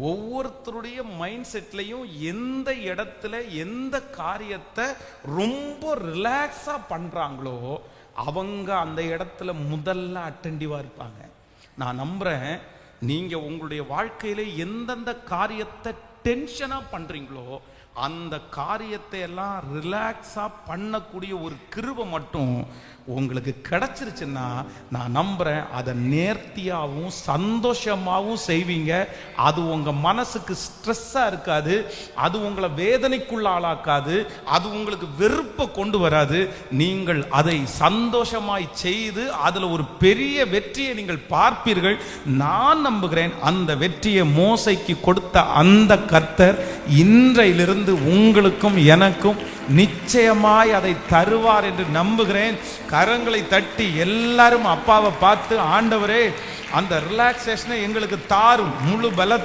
ஒவ்வொருத்தருடைய மைண்ட் செட்லையும் எந்த இடத்துல எந்த காரியத்தை ரொம்ப ரிலாக்ஸா பண்றாங்களோ அவங்க அந்த இடத்துல முதல்ல அட்டென்டிவா இருப்பாங்க. நான் நம்புறேன், நீங்க உங்களுடைய வாழ்க்கையில எந்தெந்த காரியத்தை டென்ஷனா பண்றீங்களோ அந்த காரியத்தை எல்லாம் ரிலாக்ஸா பண்ணக்கூடிய ஒரு கிருபை மட்டும் உங்களுக்கு கிடைச்சிருச்சுன்னா நான் நம்புறேன், அதை நேர்த்தியாகவும் சந்தோஷமாகவும் செய்வீங்க. அது உங்க மனசுக்கு ஸ்ட்ரெஸ்ஸா இருக்காது, அது உங்களை வேதனைக்குள்ள ஆளாக்காது, அது உங்களுக்கு வெறுப்பை கொண்டு வராது. நீங்கள் அதை சந்தோஷமாய் செய்து அதுல ஒரு பெரிய வெற்றியை நீங்கள் பார்ப்பீர்கள். நான் நம்புகிறேன், அந்த வெற்றியை மோசைக்கு கொடுத்த அந்த கர்த்தர் இன்றையிலிருந்து உங்களுக்கும் எனக்கும் நிச்சயமாய் அதை தருவார் என்று நம்புகிறேன். கரங்களை தட்டி எல்லாரும் அப்பாவை பார்த்து, ஆண்டவரே அந்த ரிலாக்ஸேஷனை எங்களுக்கு தாரும், முழு பலத்தை